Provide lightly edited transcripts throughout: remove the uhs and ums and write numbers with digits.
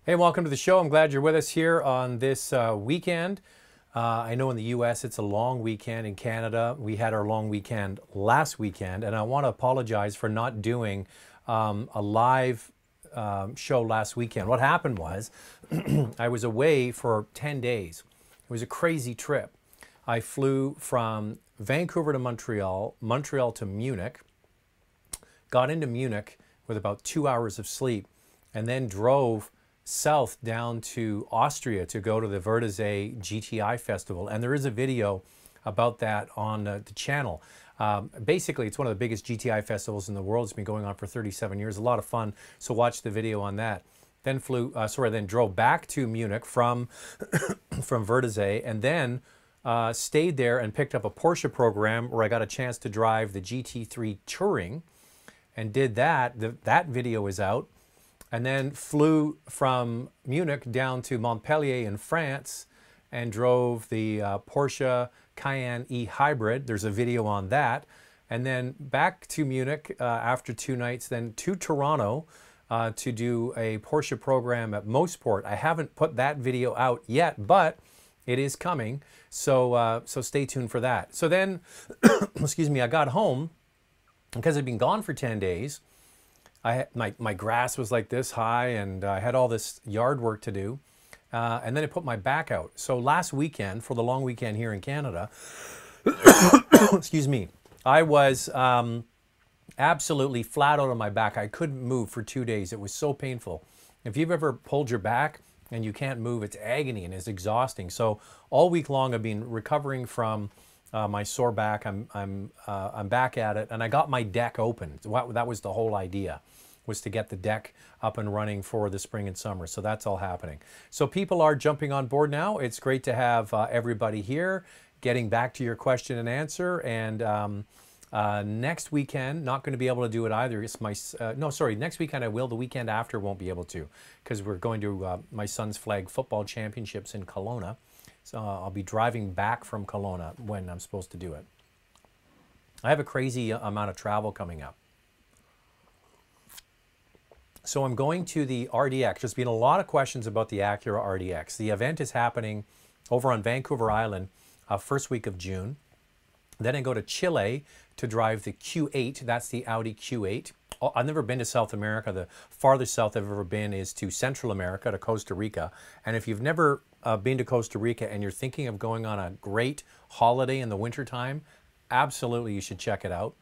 Hey, welcome to the show. I'm glad you're with us here on this weekend. I know in the US it's a long weekend. In Canada, we had our long weekend last weekend, and I want to apologize for not doing a live show last weekend. What happened was I was away for 10 days. It was a crazy trip. I flew from Vancouver to Montreal, Montreal to Munich, got into Munich with about 2 hours of sleep, and then drove south down to Austria to go to the Wörthersee GTI festival. And there is a video about that on the channel. Basically, it's one of the biggest GTI festivals in the world. It's been going on for 37 years. A lot of fun. So watch the video on that. Then then drove back to Munich from Wörthersee, and then stayed there and picked up a Porsche program where I got a chance to drive the GT3 Touring and did that. That video is out. And then flew from Munich down to Montpellier in France and drove the Porsche Cayenne E Hybrid. There's a video on that. And then back to Munich after 2 nights, then to Toronto to do a Porsche program at Motormouth. I haven't put that video out yet, but it is coming. So stay tuned for that. So then, excuse me, I got home because I'd been gone for 10 days. My grass was like this high, and I had all this yard work to do, and then I put my back out. So last weekend, for the long weekend here in Canada, excuse me, I was absolutely flat out on my back. I couldn't move for 2 days. It was so painful. If you've ever pulled your back and you can't move, it's agony and it's exhausting. So all week long I've been recovering from my sore back. I'm back at it, and I got my deck open. That was the whole idea, was to get the deck up and running for the spring and summer. So that's all happening. So people are jumping on board now. It's great to have everybody here. Getting back to your question and answer, and next weekend, not going to be able to do it either. It's my no, sorry. Next weekend I will. The weekend after won't be able to, because we're going to my son's flag football championships in Kelowna. So I'll be driving back from Kelowna when I'm supposed to do it. I have a crazy amount of travel coming up. So I'm going to the RDX. There's been a lot of questions about the Acura RDX. The event is happening over on Vancouver Island, first week of June. Then I go to Chile to drive the Q8. That's the Audi Q8. I've never been to South America. The farthest south I've ever been is to Central America, to Costa Rica. And if you've never been to Costa Rica and you're thinking of going on a great holiday in the wintertime, absolutely you should check it out.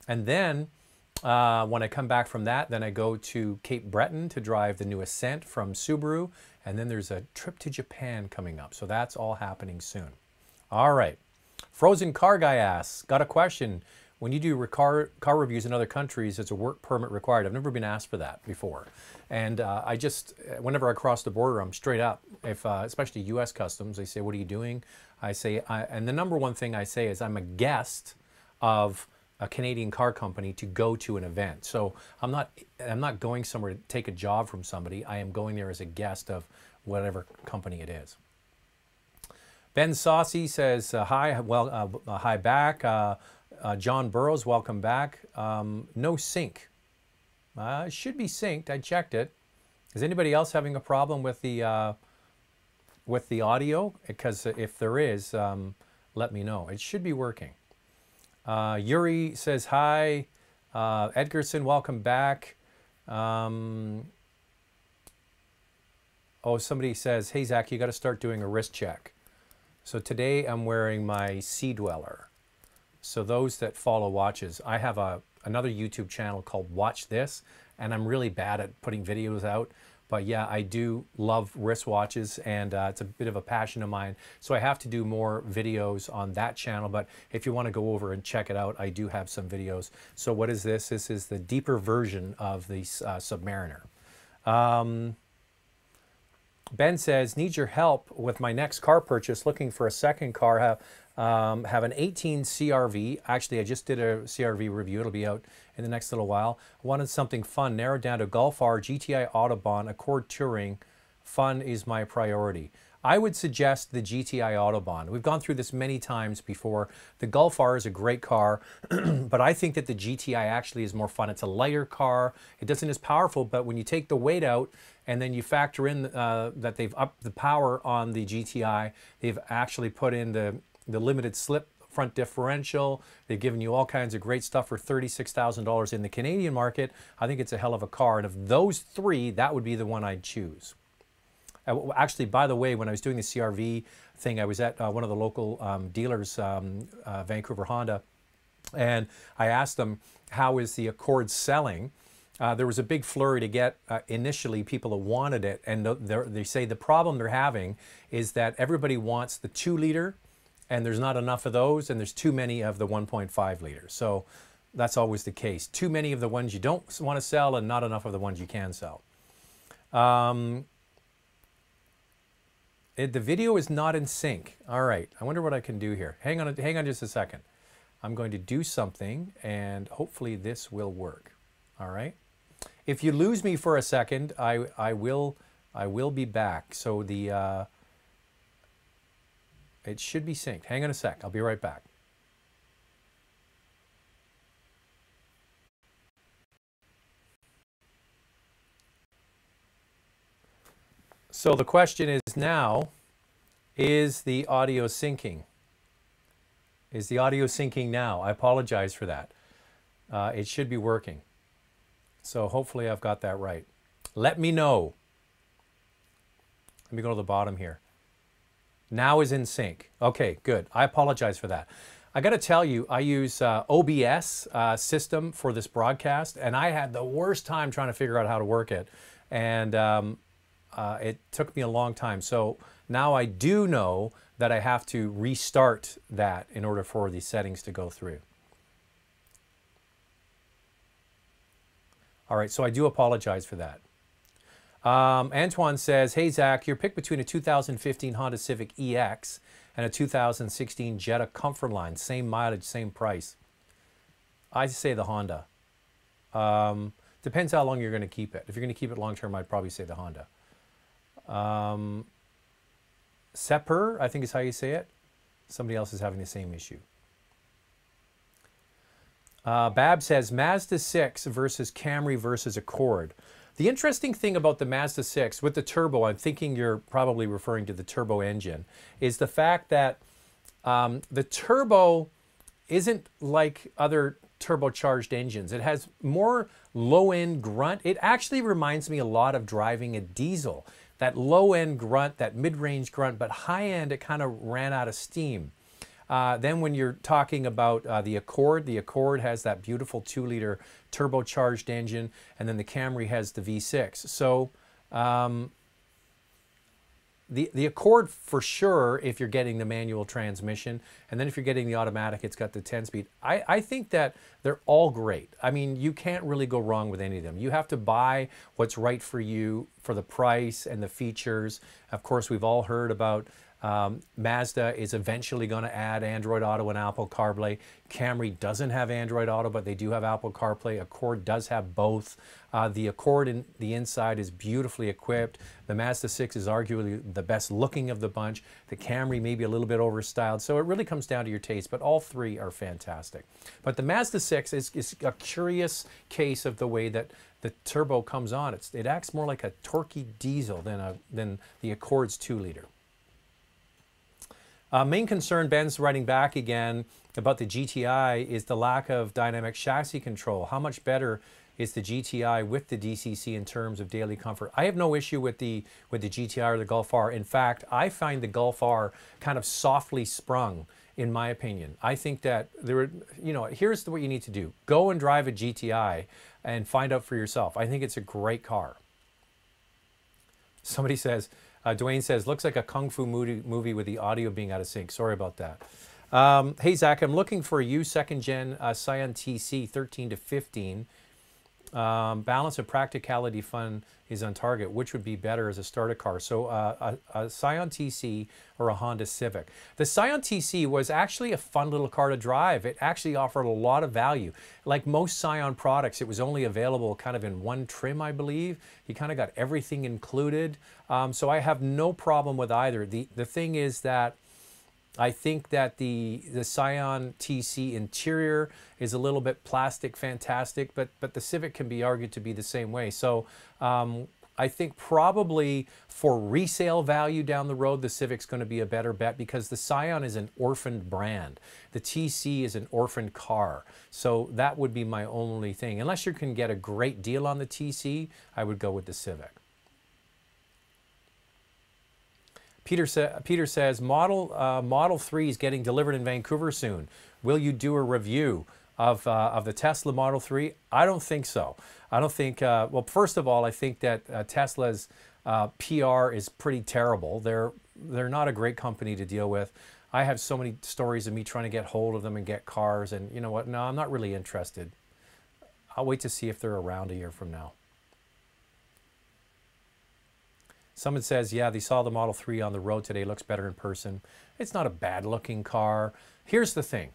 And then when I come back from that, then I go to Cape Breton to drive the new Ascent from Subaru. And then there's a trip to Japan coming up. So that's all happening soon. All right. Frozen Car Guy asks, got a question. When you do car reviews in other countries, is a work permit required? I've never been asked for that before. And I just, whenever I cross the border, I'm straight up. If especially U.S. Customs, they say, what are you doing? I say, and the number one thing I say is I'm a guest of a Canadian car company to go to an event. So I'm not going somewhere to take a job from somebody. I am going there as a guest of whatever company it is. Ben Saucy says, hi, well, hi back. John Burrows, welcome back. No sync. It should be synced. I checked it. Is anybody else having a problem with the audio? Because if there is, let me know. It should be working. Yuri says hi. Edgerson, welcome back. Oh, somebody says, hey Zach, you got to start doing a wrist check. So today I'm wearing my Sea Dweller. So those that follow watches, I have another YouTube channel called Watch This, and I'm really bad at putting videos out. But yeah, I do love wristwatches, and it's a bit of a passion of mine. So I have to do more videos on that channel. But if you want to go over and check it out, I do have some videos. So what is this? This is the deeper version of the Submariner. Ben says, need your help with my next car purchase, looking for a second car. Have an 18 CRV. Actually, I just did a CRV review. It'll be out in the next little while. Wanted something fun, narrowed down to Golf R, GTI Autobahn, Accord Touring. Fun is my priority. I would suggest the GTI Autobahn. We've gone through this many times before. The Golf R is a great car, but I think that the GTI actually is more fun. It's a lighter car. It doesn't as powerful, but when you take the weight out and then you factor in that they've upped the power on the GTI, they've actually put in the limited slip front differential. They've given you all kinds of great stuff for $36,000 in the Canadian market. I think it's a hell of a car. And of those three, that would be the one I'd choose. Actually, by the way, when I was doing the CRV thing, I was at one of the local dealers, Vancouver Honda, and I asked them, how is the Accord selling? There was a big flurry to get initially people that wanted it, and they say the problem they're having is that everybody wants the 2-liter, and there's not enough of those, and there's too many of the 1.5 liters. So that's always the case. Too many of the ones you don't want to sell and not enough of the ones you can sell. The video is not in sync. All right, I wonder what I can do here. Hang on just a second. I'm going to do something, and hopefully this will work. All right. If you lose me for a second, I will be back. So it should be synced. Hang on a sec. I'll be right back. So the question is now, is the audio syncing? Is the audio syncing now? I apologize for that. It should be working. So hopefully I've got that right. Let me know. Let me go to the bottom here. Now is in sync. Okay, good. I apologize for that. I got to tell you, I use OBS system for this broadcast, and I had the worst time trying to figure out how to work it. And it took me a long time. So now I do know that I have to restart that in order for the settings to go through. All right, so I do apologize for that. Antoine says, hey, Zach, your pick between a 2015 Honda Civic EX and a 2016 Jetta Comfortline, same mileage, same price. I say the Honda. Depends how long you're going to keep it. If you're going to keep it long term, I'd probably say the Honda. Sepper, I think is how you say it. Somebody else is having the same issue. Bab says, Mazda 6 versus Camry versus Accord. The interesting thing about the Mazda 6 with the turbo, I'm thinking you're probably referring to the turbo engine, is the fact that the turbo isn't like other turbocharged engines. It has more low-end grunt. It actually reminds me a lot of driving a diesel. That low-end grunt, that mid-range grunt, but high-end, it kind of ran out of steam. Then when you're talking about the Accord has that beautiful 2-liter turbocharged engine, and then the Camry has the V6. So the Accord for sure, if you're getting the manual transmission, and then if you're getting the automatic, it's got the 10-speed. I think that they're all great. I mean, you can't really go wrong with any of them. You have to buy what's right for you for the price and the features. Of course, we've all heard about Mazda is eventually going to add Android Auto and Apple CarPlay. Camry doesn't have Android Auto, but they do have Apple CarPlay. Accord does have both. The Accord in the inside is beautifully equipped. The Mazda 6 is arguably the best looking of the bunch. The Camry may be a little bit overstyled. So it really comes down to your taste, but all three are fantastic. But the Mazda 6 is a curious case of the way that the turbo comes on. It acts more like a torquey diesel than the Accord's 2-liter. Main concern, Ben's writing back again about the GTI, is the lack of dynamic chassis control. How much better is the GTI with the DCC in terms of daily comfort? I have no issue with the GTI or the Golf R. In fact, I find the Golf R kind of softly sprung, in my opinion. I think that here's what you need to do. Go and drive a GTI and find out for yourself. I think it's a great car. Somebody says, Dwayne says, looks like a Kung Fu movie with the audio being out of sync. Sorry about that. Hey, Zach, I'm looking for a used second-gen Scion TC 13 to 15. Balance of practicality fun is on target. Which would be better as a starter car? So a Scion TC or a Honda Civic. The Scion TC was actually a fun little car to drive. It actually offered a lot of value. Like most Scion products, it was only available kind of in one trim, I believe. You kind of got everything included. So I have no problem with either. The thing is that I think that the Scion TC interior is a little bit plastic fantastic, but the Civic can be argued to be the same way. So I think probably for resale value down the road, the Civic's going to be a better bet because the Scion is an orphaned brand. The TC is an orphaned car. So that would be my only thing. Unless you can get a great deal on the TC, I would go with the Civic. Peter says, Model 3 is getting delivered in Vancouver soon. Will you do a review of the Tesla Model 3? I don't think so. I don't think, well, first of all, I think that Tesla's PR is pretty terrible. They're not a great company to deal with. I have so many stories of me trying to get hold of them and get cars, and you know what? No, I'm not really interested. I'll wait to see if they're around a year from now. Someone says, yeah, they saw the Model 3 on the road today. Looks better in person. It's not a bad-looking car. Here's the thing.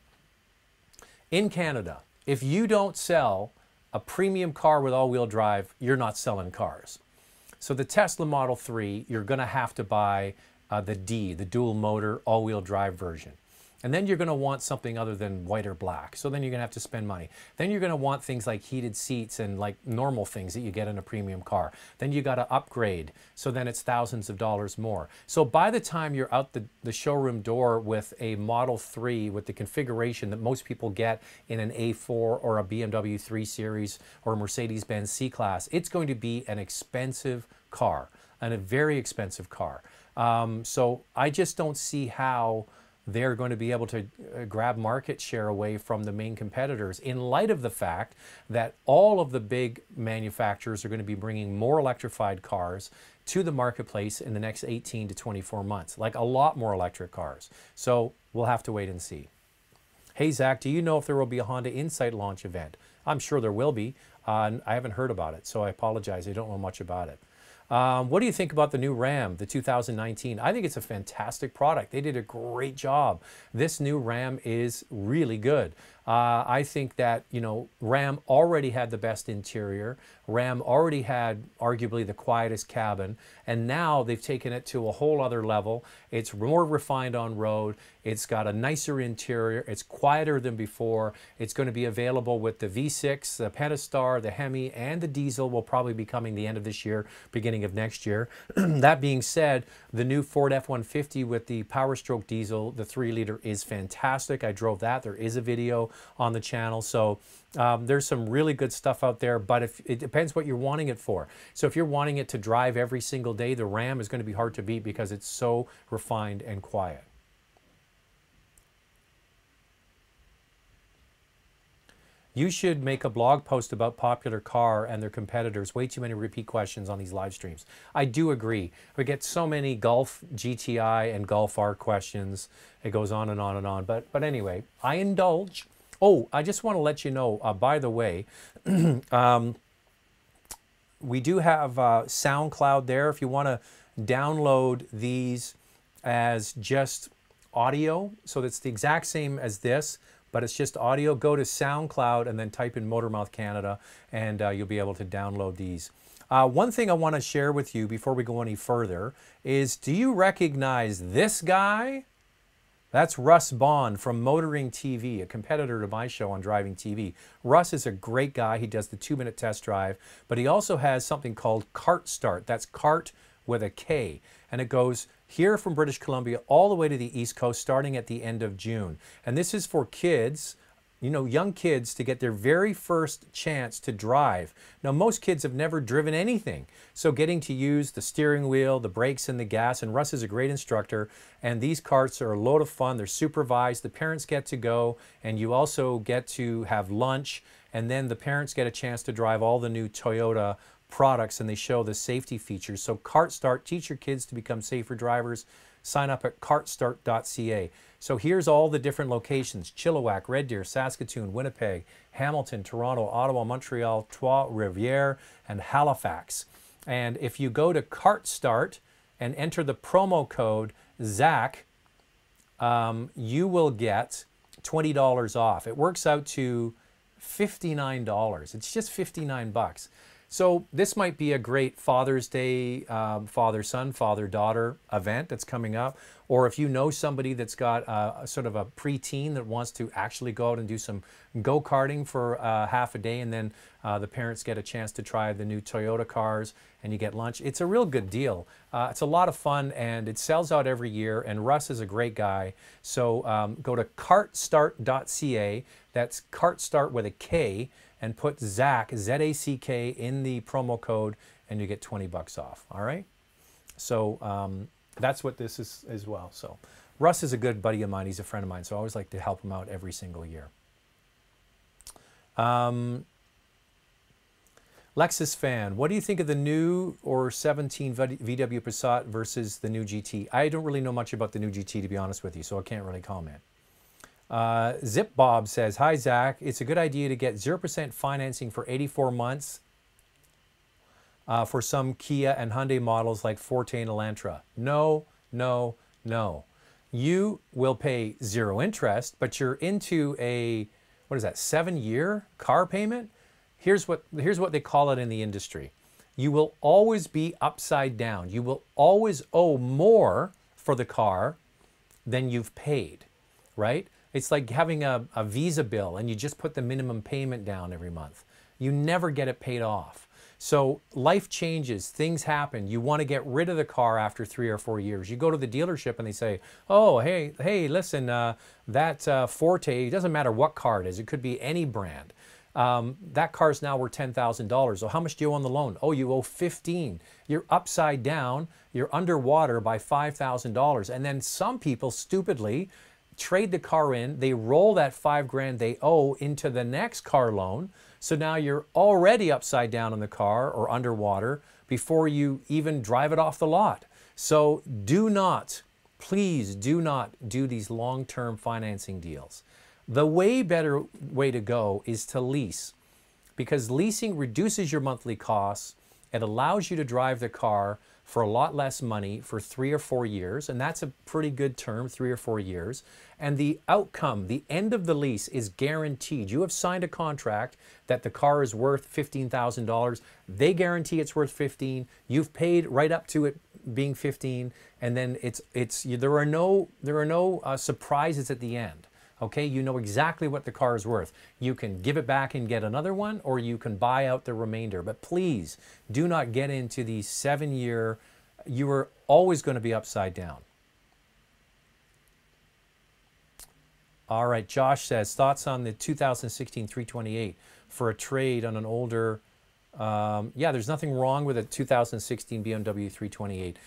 In Canada, if you don't sell a premium car with all-wheel drive, you're not selling cars. So the Tesla Model 3, you're going to have to buy the D, the dual-motor, all-wheel drive version. And then you're going to want something other than white or black. So then you're going to have to spend money. Then you're going to want things like heated seats and like normal things that you get in a premium car. Then you got to upgrade. So then it's thousands of dollars more. So by the time you're out the showroom door with a Model 3 with the configuration that most people get in an A4 or a BMW 3 Series or a Mercedes-Benz C-Class, it's going to be an expensive car and a very expensive car. So I just don't see how they're going to be able to grab market share away from the main competitors in light of the fact that all of the big manufacturers are going to be bringing more electrified cars to the marketplace in the next 18 to 24 months, like a lot more electric cars. So we'll have to wait and see. Hey, Zach, do you know if there will be a Honda Insight launch event? I'm sure there will be. I haven't heard about it, so I apologize. I don't know much about it. What do you think about the new Ram, the 2019? I think it's a fantastic product. They did a great job. This new Ram is really good. I think that, you know, Ram already had the best interior. Ram already had arguably the quietest cabin. And now they've taken it to a whole other level. It's more refined on road. It's got a nicer interior. It's quieter than before. It's going to be available with the V6, the Pentastar, the Hemi, and the diesel will probably be coming the end of this year, beginning of next year. That being said, the new Ford F-150 with the Power Stroke diesel, the 3-liter, is fantastic. I drove that. There is a video on the channel. So there's some really good stuff out there, but it depends what you're wanting it for. So if you're wanting it to drive every single day, the Ram is going to be hard to beat because it's so refined and quiet. You should make a blog post about popular car and their competitors. Way too many repeat questions on these live streams. I do agree. We get so many Golf GTI and Golf R questions. It goes on and on and on. But anyway, I indulge. Oh, I just want to let you know, by the way, we do have SoundCloud there. If you want to download these as just audio, so it's the exact same as this, but it's just audio, go to SoundCloud and then type in Motormouth Canada, and you'll be able to download these. One thing I want to share with you before we go any further is, do you recognize this guy? That's Russ Bond from Motoring TV, a competitor to my show on Driving TV. Russ is a great guy. He does the 2-minute test drive, but he also has something called Kart Start. That's Kart with a K, and it goes here from British Columbia all the way to the East Coast starting at the end of June. And this is for kids, you know, young kids, to get their very first chance to drive. Now, most kids have never driven anything. So getting to use the steering wheel, the brakes, and the gas, and Russ is a great instructor, and these karts are a load of fun. They're supervised. The parents get to go, and you also get to have lunch, and then the parents get a chance to drive all the new Toyota products, and they show the safety features. So Kart Start, teach your kids to become safer drivers. sign up at cartstart.ca. So here's all the different locations: Chilliwack, Red Deer, Saskatoon, Winnipeg, Hamilton, Toronto, Ottawa, Montreal, Trois-Rivières, and Halifax. And if you go to CartStart and enter the promo code ZAC, you will get $20 off. It works out to $59. It's just 59 bucks. So this might be a great Father's Day, father-son, father-daughter event that's coming up. Or if you know somebody that's got a sort of a preteen that wants to actually go out and do some go-karting for half a day, and then the parents get a chance to try the new Toyota cars and you get lunch. It's a real good deal. It's a lot of fun, and it sells out every year, and Russ is a great guy. So go to cartstart.ca. That's CartStart with a K, and put ZAC, Z-A-C-K, in the promo code, and you get 20 bucks off. All right? So that's what this is as well. So Russ is a good buddy of mine. He's a friend of mine, so I always like to help him out every single year. Lexus fan, what do you think of the new or 17 VW Passat versus the new GT? I don't really know much about the new GT, to be honest with you, so I can't really comment. Zip Bob says, hi Zach, it's a good idea to get 0% financing for 84 months for some Kia and Hyundai models like Forte and Elantra. No, no, no. You will pay zero interest, but you're into a, what is that, 7-year car payment? Here's what they call it in the industry. You will always be upside down. You will always owe more for the car than you've paid, right? It's like having a Visa bill and you just put the minimum payment down every month. You never get it paid off. So life changes, things happen. You want to get rid of the car after 3 or 4 years. You go to the dealership and they say, oh, hey, listen, that Forte, it doesn't matter what car it is. It could be any brand. That car's now worth $10,000. So how much do you owe on the loan? Oh, you owe 15. You're upside down. You're underwater by $5,000. And then some people stupidly trade the car in. They roll that $5,000 they owe into the next car loan. So now you're already upside down on the car or underwater before you even drive it off the lot. So do not, please do not do these long-term financing deals. The way better way to go is to lease, because leasing reduces your monthly costs. It allows you to drive the car for a lot less money for 3 or 4 years, and that's a pretty good term, 3 or 4 years. And the outcome, the end of the lease, is guaranteed. You have signed a contract that the car is worth $15,000. They guarantee it's worth 15. You've paid right up to it being 15, and then there are no surprises at the end. Okay, you know exactly what the car is worth. You can give it back and get another one, or you can buy out the remainder. But please do not get into these 7-year, you are always going to be upside down. All right, Josh says, thoughts on the 2016 328 for a trade on an older, yeah, there's nothing wrong with a 2016 BMW 328.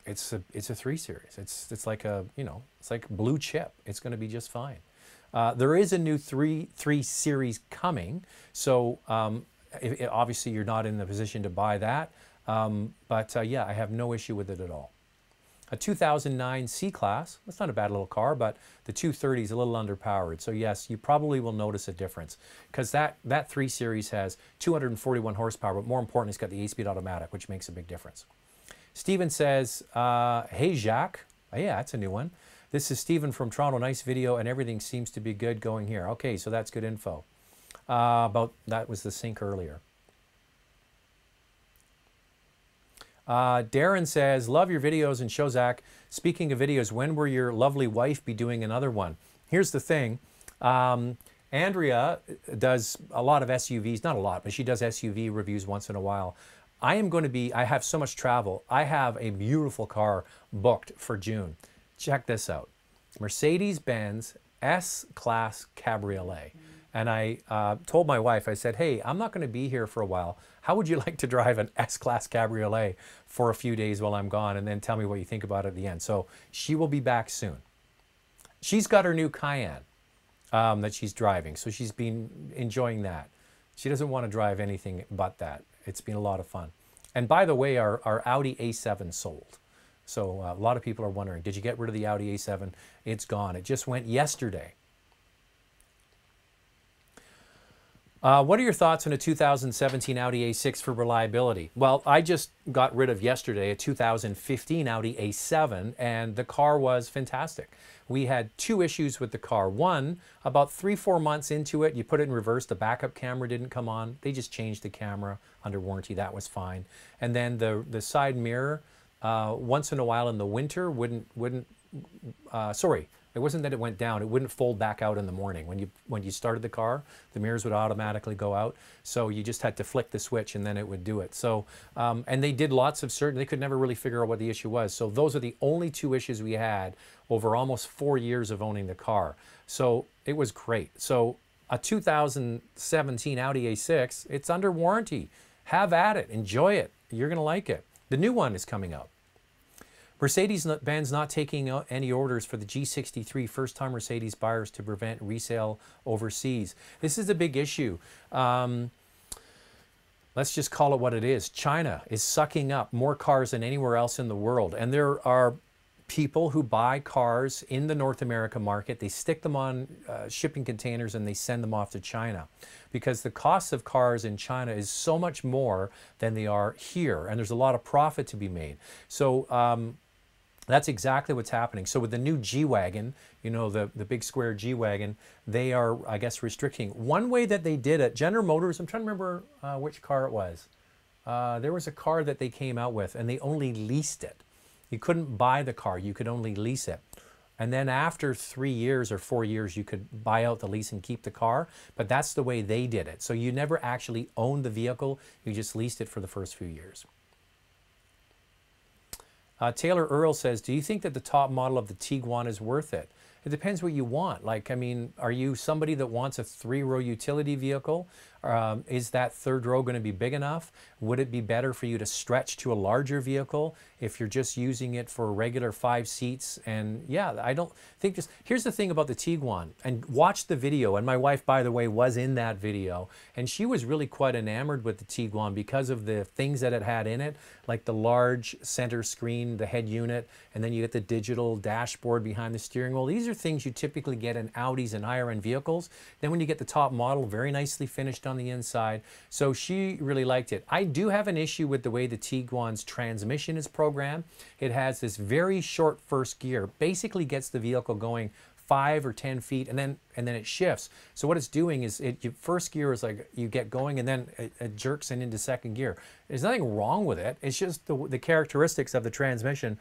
It's a 3 Series. It's like a, you know, it's like blue chip. It's going to be just fine. There is a new 3 Series coming, so obviously you're not in the position to buy that. Yeah, I have no issue with it at all. A 2009 C-Class, that's not a bad little car, but the 230 is a little underpowered. So yes, you probably will notice a difference, because that 3 Series has 241 horsepower, but more important, it's got the 8-speed automatic, which makes a big difference. Steven says, hey, Jacques. Oh, yeah, that's a new one. This is Steven from Toronto. Nice video, and everything seems to be good going here. Okay, so that's good info. That was the sync earlier. Darren says, love your videos and show, Zach. Speaking of videos, when will your lovely wife be doing another one? Here's the thing. Andrea does a lot of SUVs, not a lot, but she does SUV reviews once in a while. I have so much travel. I have a beautiful car booked for June. Check this out. Mercedes-Benz S-Class Cabriolet. And I told my wife, I said, hey, I'm not going to be here for a while. How would you like to drive an S-Class Cabriolet for a few days while I'm gone, and then tell me what you think about it at the end? So she will be back soon. She's got her new Cayenne that she's driving, so she's been enjoying that. She doesn't want to drive anything but that. It's been a lot of fun. And by the way, our Audi A7 sold. So a lot of people are wondering, did you get rid of the Audi A7? It's gone. It just went yesterday. What are your thoughts on a 2017 Audi A6 for reliability? Well, I just got rid of yesterday a 2015 Audi A7, and the car was fantastic. We had two issues with the car. One, about 3-4 months into it, you put it in reverse, the backup camera didn't come on. They just changed the camera under warranty. That was fine. And then the side mirror, once in a while in the winter, sorry, it wasn't that it went down. It wouldn't fold back out in the morning. When you started the car, the mirrors would automatically go out. So you just had to flick the switch and then it would do it. So, and they did lots of they could never really figure out what the issue was. So those are the only two issues we had over almost 4 years of owning the car. So it was great. So a 2017 Audi A6, it's under warranty. Have at it, enjoy it. You're gonna like it. The new one is coming out. Mercedes-Benz not taking any orders for the G63 first-time Mercedes buyers to prevent resale overseas. This is a big issue. Let's just call it what it is. China is sucking up more cars than anywhere else in the world. And there are people who buy cars in the North America market. They stick them on shipping containers and they send them off to China, because the cost of cars in China is so much more than they are here. And there's a lot of profit to be made. So, that's exactly what's happening. So with the new G-Wagon, you know, the big square G-Wagon, they are, I guess, restricting. One way that they did it, General Motors, I'm trying to remember which car it was. There was a car that they came out with and they only leased it. You couldn't buy the car, you could only lease it. And then after 3 years or 4 years, you could buy out the lease and keep the car. But that's the way they did it. So you never actually owned the vehicle, you just leased it for the first few years. Taylor Earl says, do you think that the top model of the Tiguan is worth it? It depends what you want. Like, I mean, are you somebody that wants a 3-row utility vehicle? Is that third row going to be big enough? Would it be better for you to stretch to a larger vehicle if you're just using it for regular 5 seats? And yeah, I don't think just, here's the thing about the Tiguan, and watch the video. And my wife, by the way, was in that video, and she was really quite enamored with the Tiguan because of the things that it had in it, like the large center screen, the head unit, and then you get the digital dashboard behind the steering wheel. These are things you typically get in Audis and higher end vehicles. Then when you get the top model, very nicely finished on the inside. So she really liked it. I do have an issue with the way the Tiguan's transmission is programmed. It has this very short first gear, basically gets the vehicle going 5 or 10 feet, and then it shifts. So what it's doing is, first gear is like you get going, and then it jerks into second gear. There's nothing wrong with it. It's just the characteristics of the transmission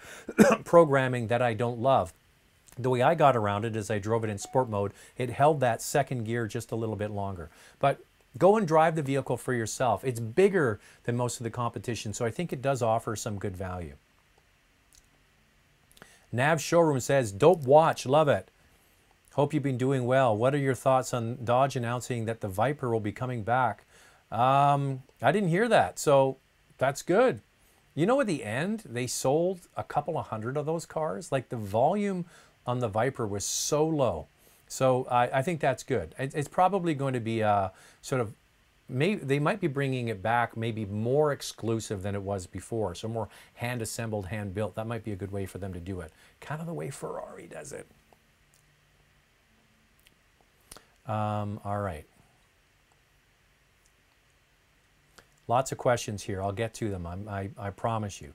programming that I don't love. The way I got around it is I drove it in sport mode. It held that second gear just a little bit longer. But go and drive the vehicle for yourself. It's bigger than most of the competition, so I think it does offer some good value. Nav Showroom says, dope watch, love it. Hope you've been doing well. What are your thoughts on Dodge announcing that the Viper will be coming back? I didn't hear that, so that's good. You know, at the end, they sold a couple of hundred of those cars. Like, the volume on the Viper was so low. So I think that's good. It's probably going to be sort of, they might be bringing it back maybe more exclusive than it was before. So more hand-assembled, hand-built. That might be a good way for them to do it. Kind of the way Ferrari does it. All right. Lots of questions here. I'll get to them. I promise you.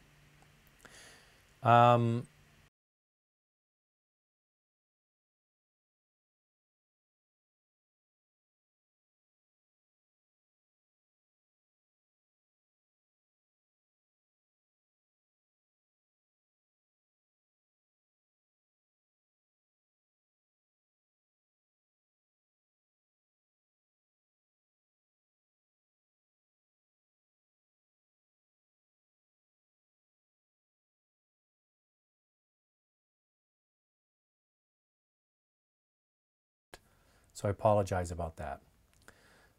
So I apologize about that.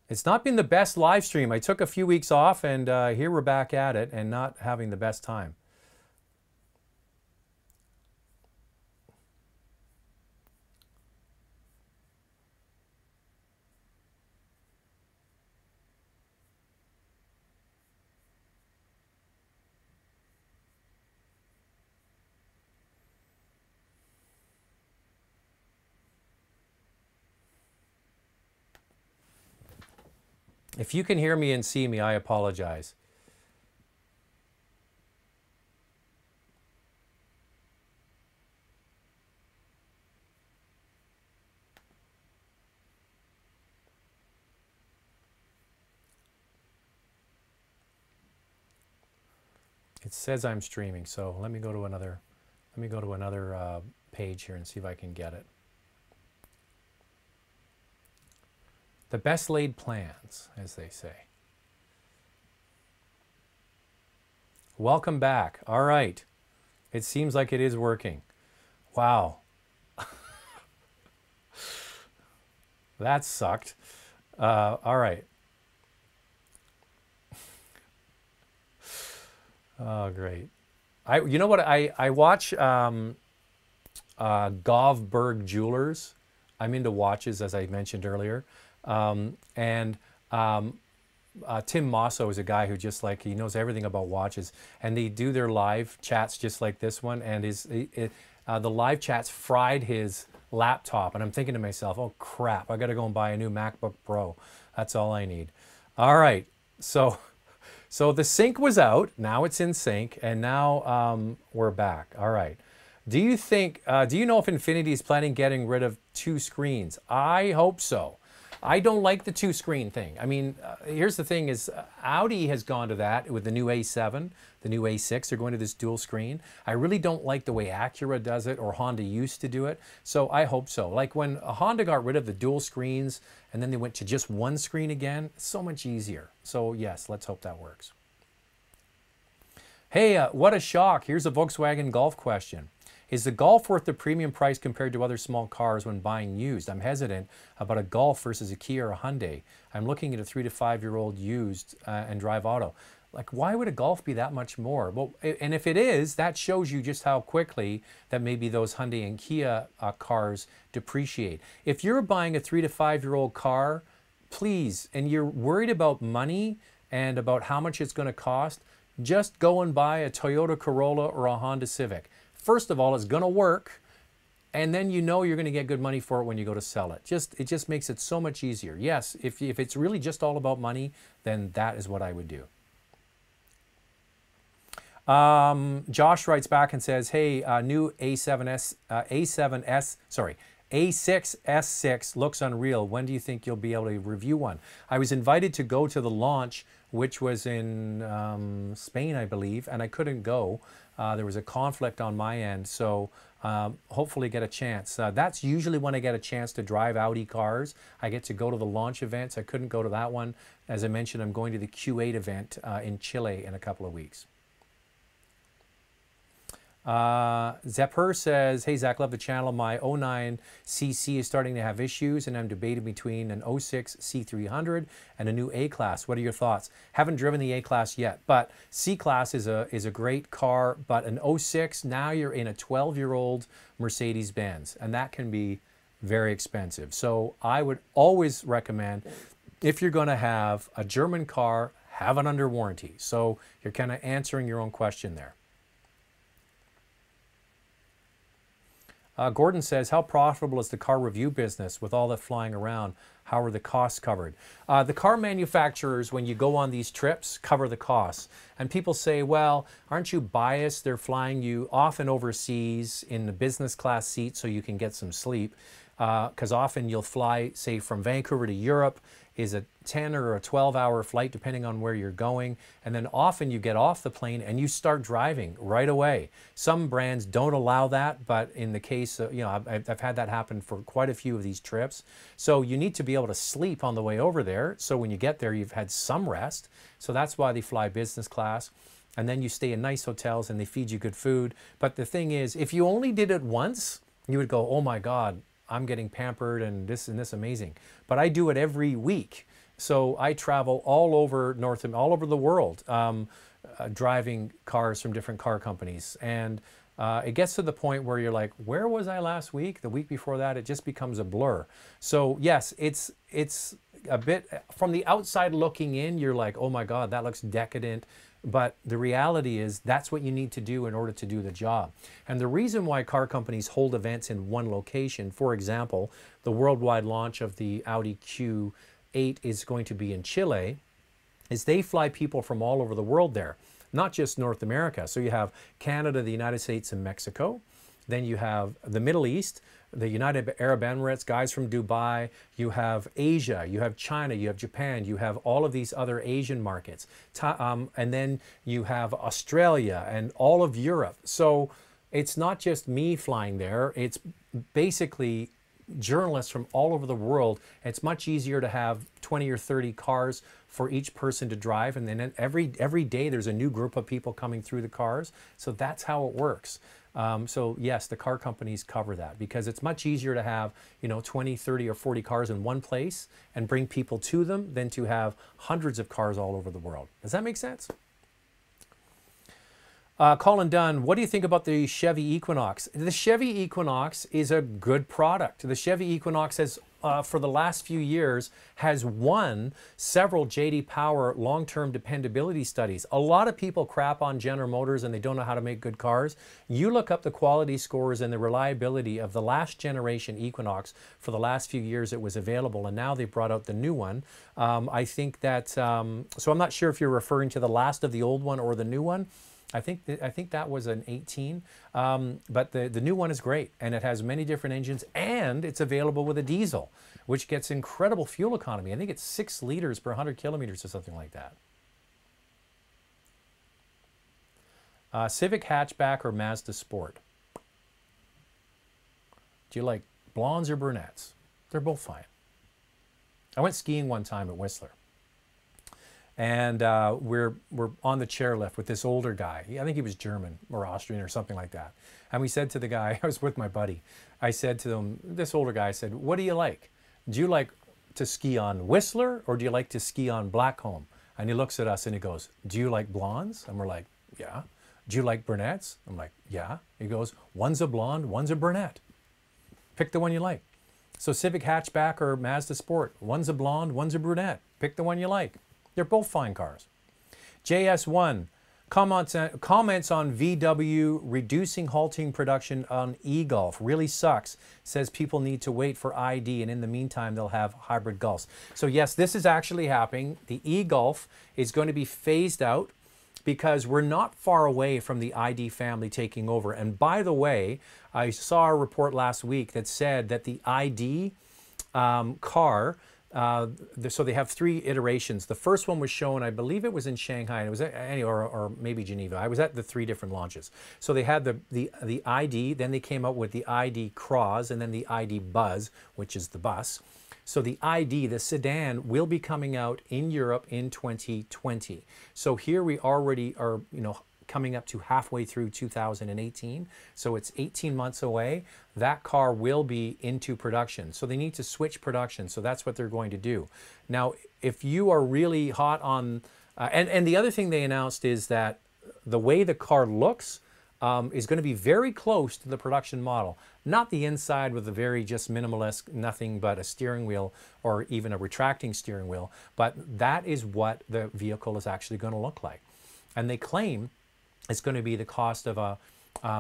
It's not been the best live stream. I took a few weeks off, and here we're back at it and not having the best time. If you can hear me and see me, I apologize. It says I'm streaming, so let me go to another page here and see if I can get it. The best laid plans, as they say. Welcome back. All right. It seems like it is working. Wow. That sucked. All right. Oh, great. You know what? I watch Govberg Jewelers. I'm into watches, as I mentioned earlier. Tim Mosso is a guy who just like, he knows everything about watches. And they do their live chats just like this one. And the live chats fried his laptop. And I'm thinking to myself, oh, crap, I got to go and buy a new MacBook Pro. That's all I need. All right. So the sync was out, now it's in sync, and now we're back. All right. Do you know if Infiniti is planning getting rid of two screens? I hope so. I don't like the two screen thing. I mean, here's the thing is Audi has gone to that with the new A7, the new A6, they're going to this dual screen. I really don't like the way Acura does it or Honda used to do it. So I hope so. Like when Honda got rid of the dual screens and then they went to just one screen again, it's so much easier. So yes, let's hope that works. Hey, what a shock. Here's a Volkswagen Golf question. Is the Golf worth the premium price compared to other small cars when buying used? I'm hesitant about a Golf versus a Kia or a Hyundai. I'm looking at a 3 to 5 year old used and drive auto. Like, why would a Golf be that much more? Well, and if it is, that shows you just how quickly that maybe those Hyundai and Kia cars depreciate. If you're buying a 3 to 5 year old car, please, and you're worried about money and about how much it's going to cost, just go and buy a Toyota Corolla or a Honda Civic. First of all, it's going to work, and then you know you're going to get good money for it when you go to sell it. It just makes it so much easier. Yes, if it's really just all about money, then that is what I would do. Josh writes back and says, hey, new A6 S6 looks unreal. When do you think you'll be able to review one? I was invited to go to the launch, which was in Spain, I believe, and I couldn't go. There was a conflict on my end, so hopefully get a chance. That's usually when I get a chance to drive Audi cars. I get to go to the launch events. I couldn't go to that one. As I mentioned, I'm going to the Q8 event in Chile in a couple of weeks. Zepper says, hey Zach, love the channel. My 09 CC is starting to have issues and I'm debating between an 06 C300 and a new A-Class. What are your thoughts? Haven't driven the A-Class yet, but C-Class is a great car, but an 06, now you're in a 12-year-old Mercedes-Benz, and that can be very expensive. So I would always recommend, if you're going to have a German car, have it under warranty. So you're kind of answering your own question there. Gordon says, how profitable is the car review business with all that flying around? How are the costs covered? The car manufacturers, when you go on these trips, cover the costs. And people say, well, aren't you biased? They're flying you often overseas in the business class seat so you can get some sleep. Because often you'll fly, say, from Vancouver to Europe, is a 10 or a 12-hour flight, depending on where you're going. And then often you get off the plane and you start driving right away. Some brands don't allow that, but in the case of, I've had that happen for quite a few of these trips. So you need to be able to sleep on the way over there. So when you get there, you've had some rest. So that's why they fly business class. And then you stay in nice hotels and they feed you good food. But the thing is, if you only did it once, you would go, oh my God, I'm getting pampered and this amazing. But I do it every week. So I travel all over all over the world, driving cars from different car companies. And it gets to the point where you're like, where was I last week? The week before that, it just becomes a blur. So yes, it's a bit, from the outside looking in, you're like, oh my God, that looks decadent. But the reality is that's what you need to do in order to do the job. And the reason why car companies hold events in one location, for example, the worldwide launch of the Audi Q8 8 is going to be in Chile, is they fly people from all over the world there, not just North America. So you have Canada, the United States, and Mexico. Then you have the Middle East, the United Arab Emirates, guys from Dubai. You have Asia, you have China, you have Japan, you have all of these other Asian markets. And then you have Australia and all of Europe. So it's not just me flying there. It's basically journalists from all over the world. It's much easier to have 20 or 30 cars for each person to drive, and then every day there's a new group of people coming through the cars. So that's how it works. So yes, the car companies cover that because it's much easier to have 20, 30, or 40 cars in one place and bring people to them than to have hundreds of cars all over the world. Does that make sense? Colin Dunn, what do you think about the Chevy Equinox? The Chevy Equinox is a good product. The Chevy Equinox has, for the last few years, has won several J.D. Power long-term dependability studies. A lot of people crap on General Motors and they don't know how to make good cars. You look up the quality scores and the reliability of the last generation Equinox. For the last few years it was available, and now they've brought out the new one. I think that, so I'm not sure if you're referring to the last of the old one or the new one. I think that was an 18, but the new one is great, and it has many different engines, and it's available with a diesel, which gets incredible fuel economy. I think it's 6 liters per 100 kilometers or something like that. Civic hatchback or Mazda Sport? Do you like blondes or brunettes? They're both fine. I went skiing one time at Whistler. And we're on the chairlift with this older guy. I think he was German or Austrian or something like that. And we said to the guy, I was with my buddy, I said to him, this older guy said, what do you like? Do you like to ski on Whistler or do you like to ski on Blackcomb? And he looks at us and he goes, do you like blondes? And we're like, yeah. Do you like brunettes? I'm like, yeah. He goes, one's a blonde, one's a brunette. Pick the one you like. So Civic hatchback or Mazda Sport, one's a blonde, one's a brunette. Pick the one you like. They're both fine cars. JS1 comments on VW reducing halting production on e-Golf. Really sucks. Says people need to wait for ID, and in the meantime they'll have hybrid Golfs. So yes, this is actually happening. The e-Golf is going to be phased out because we're not far away from the ID family taking over. And by the way, I saw a report last week that said that the ID car, so they have 3 iterations. The first one was shown, I believe it was in Shanghai, and it was or maybe Geneva. I was at the 3 different launches. So they had the ID, then they came out with the ID Cross, and then the ID Buzz, which is the bus. So the ID, the sedan, will be coming out in Europe in 2020. So here we already are, coming up to halfway through 2018. So it's 18 months away. That car will be into production. So they need to switch production. So that's what they're going to do. Now, if you are really hot on, and the other thing they announced is that the way the car looks is going to be very close to the production model. Not the inside with a very just minimalist, nothing but a steering wheel or even a retracting steering wheel, but that is what the vehicle is actually going to look like. And they claim it's going to be the cost of a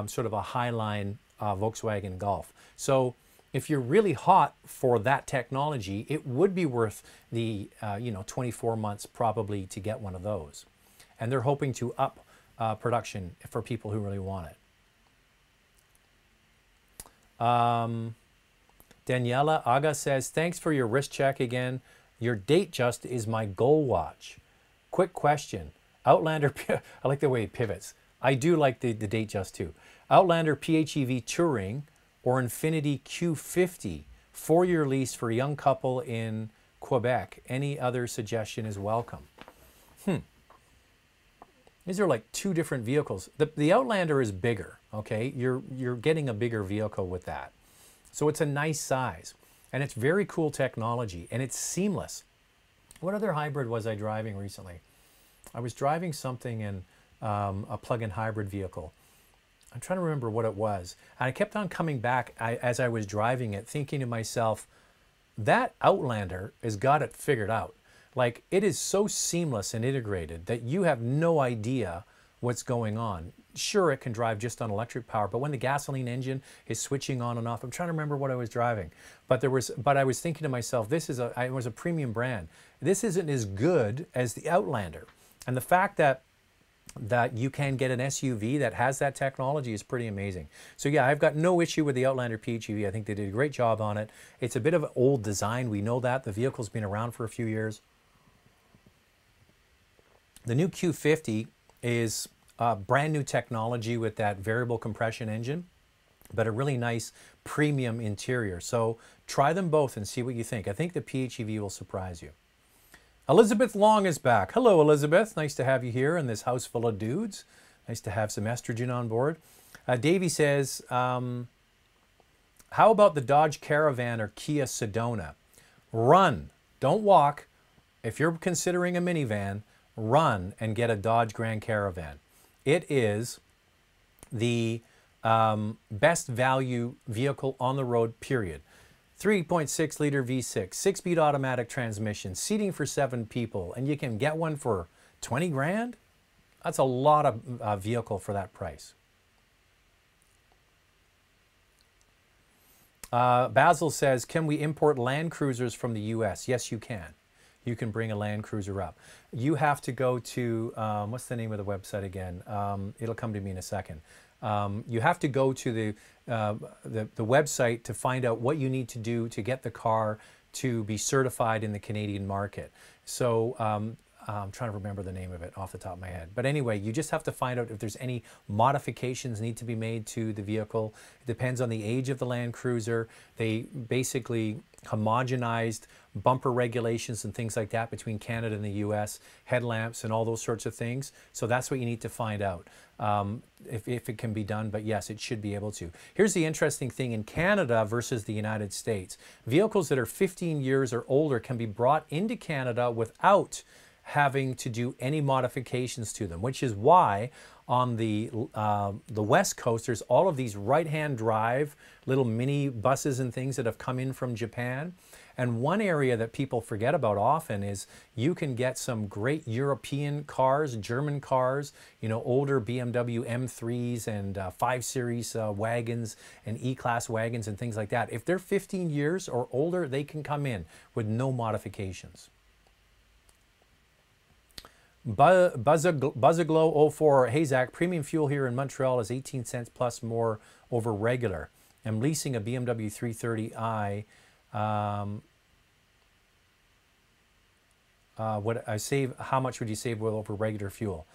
sort of a highline Volkswagen Golf. So if you're really hot for that technology, it would be worth the 24 months probably to get one of those. And they're hoping to up production for people who really want it. Daniela Aga says, thanks for your wrist check again. Your date just is my goal watch. Quick question. Outlander, I like the way it pivots. I do like the date just too. Outlander PHEV Touring or Infiniti Q50, 4-year lease for a young couple in Quebec. Any other suggestion is welcome. These are like 2 different vehicles. The Outlander is bigger, okay? You're getting a bigger vehicle with that. So it's a nice size, and it's very cool technology, and it's seamless. What other hybrid was I driving recently? I was driving something in a plug-in hybrid vehicle. I'm trying to remember what it was. And I kept on coming back as I was driving it, thinking to myself, that Outlander has got it figured out. Like, it is so seamless and integrated that you have no idea what's going on. Sure, it can drive just on electric power, but when the gasoline engine is switching on and off, I'm trying to remember what I was driving, but I was thinking to myself, it was a premium brand. This isn't as good as the Outlander, and the fact that you can get an SUV that has that technology is pretty amazing. So yeah, I've got no issue with the Outlander PHEV. I think they did a great job on it. It's a bit of an old design. We know that. The vehicle's been around for a few years. The new Q50 is brand new technology with that variable compression engine, but a really nice premium interior. So try them both and see what you think. I think the PHEV will surprise you. Elizabeth Long is back. Hello, Elizabeth. Nice to have you here in this house full of dudes. Nice to have some estrogen on board. Davey says, how about the Dodge Caravan or Kia Sedona? Run, don't walk. If you're considering a minivan, run and get a Dodge Grand Caravan. It is the best value vehicle on the road, period. 3.6 liter V6, 6-speed automatic transmission, seating for 7 people, and you can get one for 20 grand? That's a lot of vehicle for that price. Basil says, can we import Land Cruisers from the US? Yes, you can. You can bring a Land Cruiser up. You have to go to, what's the name of the website again? It'll come to me in a second. You have to go to the website to find out what you need to do to get the car to be certified in the Canadian market. So I'm trying to remember the name of it off the top of my head. But anyway, you just have to find out if there's any modifications need to be made to the vehicle. It depends on the age of the Land Cruiser. They basically homogenized bumper regulations and things like that between Canada and the US, headlamps and all those sorts of things. So that's what you need to find out if it can be done, but yes, it should be able to. Here's the interesting thing in Canada versus the United States. Vehicles that are 15 years or older can be brought into Canada without having to do any modifications to them, which is why on the West Coast, there's all of these right-hand drive little mini buses and things that have come in from Japan. And one area that people forget about often is you can get some great European cars, German cars, you know, older BMW M3s and 5 Series wagons and E-Class wagons and things like that. If they're 15 years or older, they can come in with no modifications. Buzzaglow04, hey Zach, premium fuel here in Montreal is 18 cents plus more over regular. I'm leasing a BMW 330i. What I save? How much would you save over regular fuel?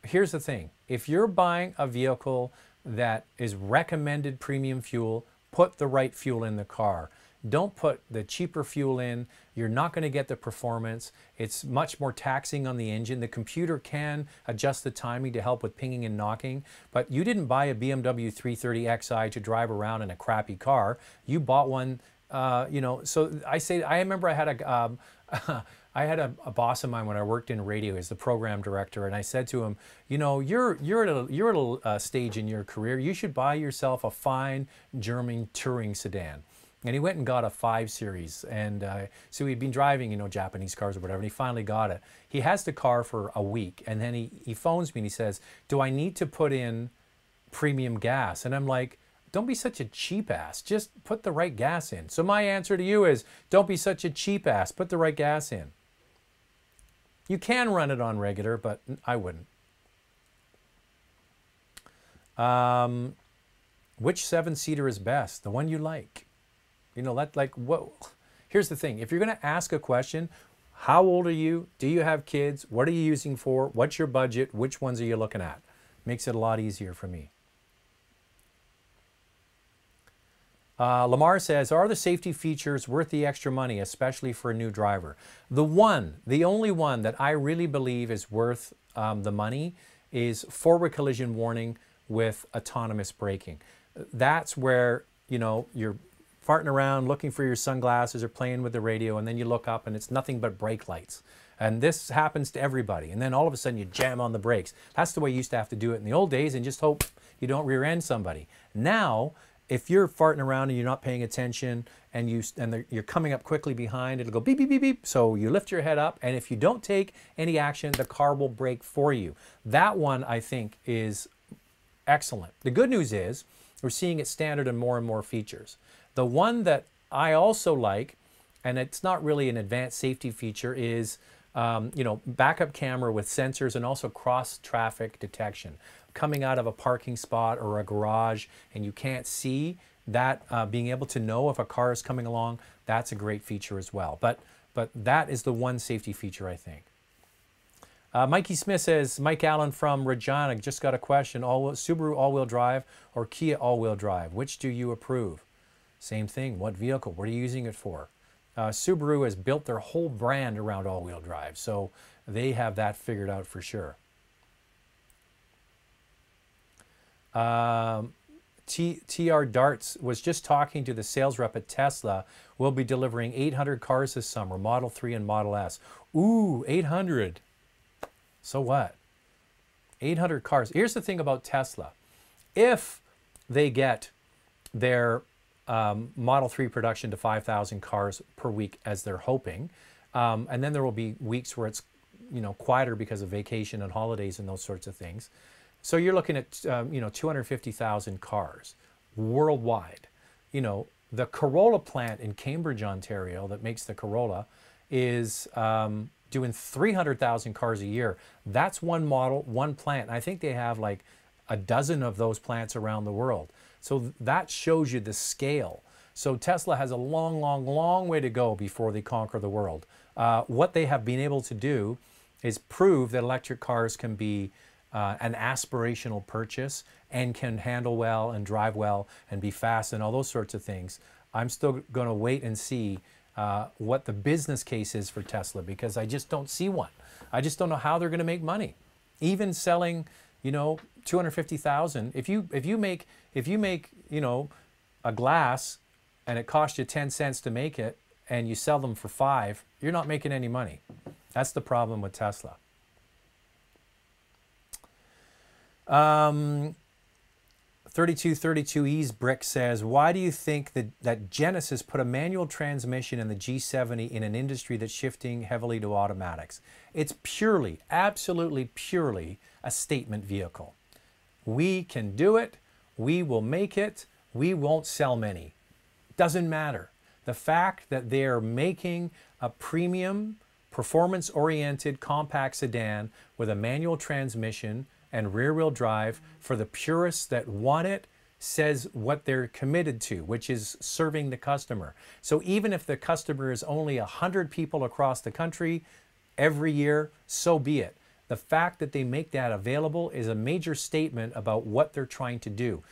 Here's the thing: if you're buying a vehicle that is recommended premium fuel, put the right fuel in the car. Don't put the cheaper fuel in. You're not going to get the performance. It's much more taxing on the engine. The computer can adjust the timing to help with pinging and knocking, but you didn't buy a BMW 330xi to drive around in a crappy car. You bought one, you know, so I remember I had I had a boss of mine when I worked in radio as the program director, and I said to him, you know, you're at a stage in your career, you should buy yourself a fine German touring sedan. And he went and got a 5 Series, and so he'd been driving, you know, Japanese cars or whatever, and he finally got it. He has the car for a week, and then he phones me and he says, do I need to put in premium gas? And I'm like, don't be such a cheap ass, just put the right gas in. So my answer to you is, don't be such a cheap ass, put the right gas in. You can run it on regular, but I wouldn't. Which 7-seater is best? The one you like. You know, here's the thing. If you're going to ask a question, how old are you? Do you have kids? What are you using for? What's your budget? Which ones are you looking at? Makes it a lot easier for me. Lamar says, are the safety features worth the extra money, especially for a new driver? The only one that I really believe is worth the money is forward collision warning with autonomous braking. That's where, you know, you're farting around looking for your sunglasses or playing with the radio, and then you look up and it's nothing but brake lights. And this happens to everybody. And then all of a sudden you jam on the brakes. That's the way you used to have to do it in the old days, and just hope you don't rear end somebody. Now, if you're farting around and you're not paying attention and you're coming up quickly behind, it'll go beep, beep, beep, beep. So you lift your head up, and if you don't take any action, the car will brake for you. That one, I think, is excellent. The good news is we're seeing it standard in more and more features. The one that I also like, and it's not really an advanced safety feature, is backup camera with sensors and also cross traffic detection. Coming out of a parking spot or a garage and you can't see that, being able to know if a car is coming along, that's a great feature as well. But that is the one safety feature, I think. Mikey Smith says, Mike Allen from Regina, just got a question. Subaru all-wheel drive or Kia all-wheel drive? Which do you approve? Same thing. What vehicle? What are you using it for? Subaru has built their whole brand around all-wheel drive, so they have that figured out for sure. TR Darts was just talking to the sales rep at Tesla. We'll be delivering 800 cars this summer, Model 3 and Model S. Ooh, 800. So what? 800 cars. Here's the thing about Tesla. If they get their Model 3 production to 5,000 cars per week, as they're hoping, and then there will be weeks where it's quieter because of vacation and holidays and those sorts of things. So you're looking at 250,000 cars worldwide. The Corolla plant in Cambridge, Ontario, that makes the Corolla, is doing 300,000 cars a year. That's one model, one plant. I think they have like a dozen of those plants around the world. So that shows you the scale. So Tesla has a long, long, long way to go before they conquer the world. What they have been able to do is prove that electric cars can be an aspirational purchase and can handle well and drive well and be fast and all those sorts of things. I'm still going to wait and see what the business case is for Tesla, because I just don't see one. I just don't know how they're going to make money. Even selling, 250,000. If you make a glass and it costs you 10 cents to make it and you sell them for 5, you're not making any money. That's the problem with Tesla. 3232E's Brick says, why do you think that Genesis put a manual transmission in the G70 in an industry that's shifting heavily to automatics? It's purely, absolutely purely a statement vehicle. We can do it. We will make it. We won't sell many. Doesn't matter. The fact that they're making a premium, performance-oriented compact sedan with a manual transmission and rear-wheel drive for the purists that want it says what they're committed to, which is serving the customer. So even if the customer is only 100 people across the country every year, so be it. The fact that they make that available is a major statement about what they're trying to do.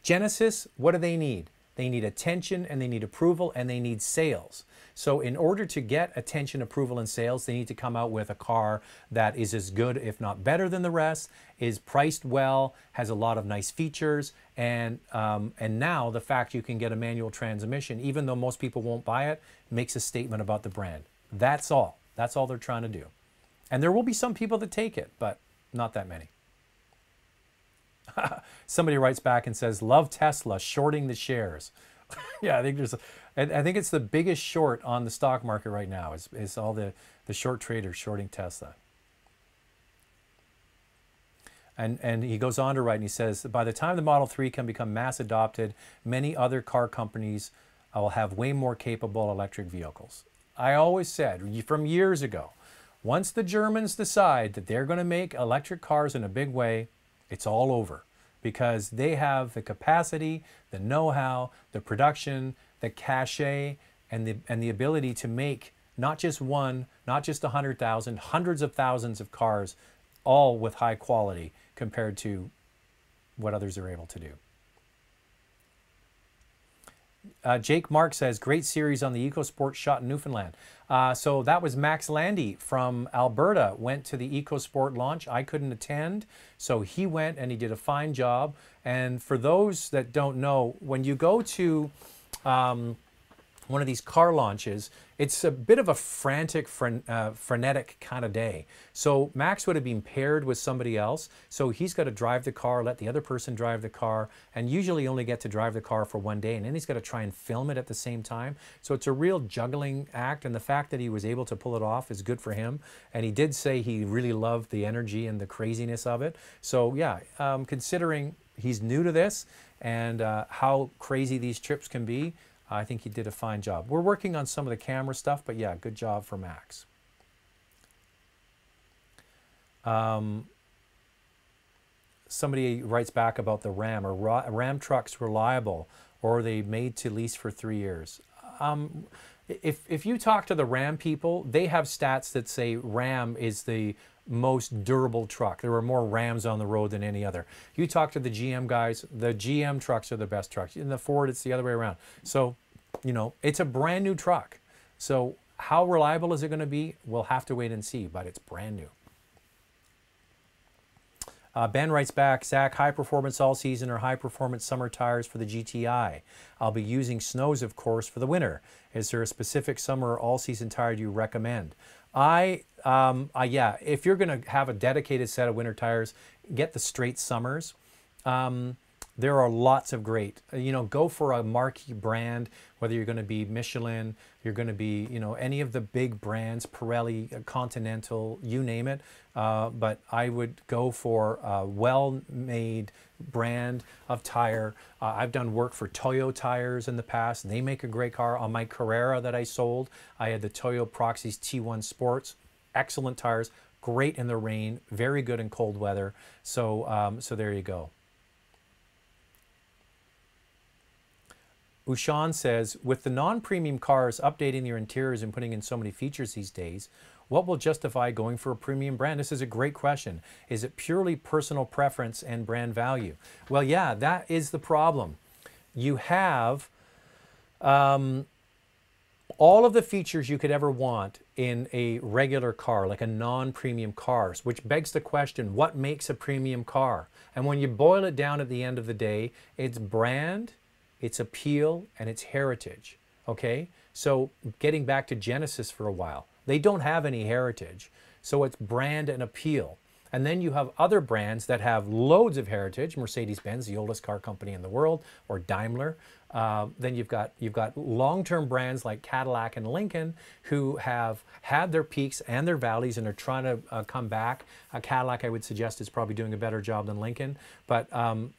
Genesis, what do they need? They need attention, and they need approval, and they need sales. So in order to get attention, approval, and sales, they need to come out with a car that is as good, if not better than the rest, is priced well, has a lot of nice features, and now the fact you can get a manual transmission, even though most people won't buy it, makes a statement about the brand. That's all. That's all they're trying to do. And there will be some people that take it, but not that many. Somebody writes back and says, love Tesla, shorting the shares. Yeah, I think I think it's the biggest short on the stock market right now is all the short traders shorting Tesla. And he goes on to write, and he says, by the time the Model 3 can become mass adopted, many other car companies will have way more capable electric vehicles. I always said from years ago, once the Germans decide that they're going to make electric cars in a big way, it's all over, because they have the capacity, the know-how, the production, the cachet, and the ability to make not just one, not just 100,000, hundreds of thousands of cars, all with high quality compared to what others are able to do. Jake Mark says, great series on the EcoSport shot in Newfoundland. So that was Max Landy from Alberta, went to the EcoSport launch. I couldn't attend, so he went and he did a fine job. And for those that don't know, when you go to one of these car launches, it's a bit of a frantic, frenetic kind of day. So Max would have been paired with somebody else. So he's got to drive the car, let the other person drive the car, and usually only get to drive the car for one day. And then he's got to try and film it at the same time. So it's a real juggling act. And the fact that he was able to pull it off is good for him. And he did say he really loved the energy and the craziness of it. So yeah, considering he's new to this and how crazy these trips can be, I think he did a fine job. We're working on some of the camera stuff, but yeah, good job for Max. Somebody writes back about the Ram. Are Ram trucks reliable, or are they made to lease for 3 years? If you talk to the Ram people, they have stats that say Ram is the most durable truck. There are more Rams on the road than any other. You talk to the GM guys, the GM trucks are the best trucks. In the Ford, it's the other way around. So, you know, it's a brand new truck. So how reliable is it going to be? We'll have to wait and see, but it's brand new. Ben writes back, Zach, high performance all season or high performance summer tires for the GTI. I'll be using snows, of course, for the winter. Is there a specific summer or all season tire you recommend? Yeah, if you're going to have a dedicated set of winter tires, get the straight summers. There are lots of great, you know, go for a marquee brand, whether you're going to be Michelin, you're going to be, you know, any of the big brands, Pirelli, Continental, you name it. But I would go for a well-made brand of tire. I've done work for Toyo tires in the past. They make a great car. On my Carrera that I sold, I had the Toyo Proxys T1 Sports. Excellent tires, great in the rain, very good in cold weather. So, so there you go. Ushan says, with the non-premium cars updating their interiors and putting in so many features these days, what will justify going for a premium brand? This is a great question. Is it purely personal preference and brand value? Well, yeah, that is the problem. You have all of the features you could ever want in a regular car, like a non-premium car, which begs the question, what makes a premium car? And when you boil it down at the end of the day, it's brand, its appeal, and its heritage, okay? So getting back to Genesis for a while, they don't have any heritage, so it's brand and appeal. And then you have other brands that have loads of heritage, Mercedes-Benz, the oldest car company in the world, or Daimler. Then you've got long-term brands like Cadillac and Lincoln who have had their peaks and their valleys and are trying to come back. Cadillac, I would suggest, is probably doing a better job than Lincoln. But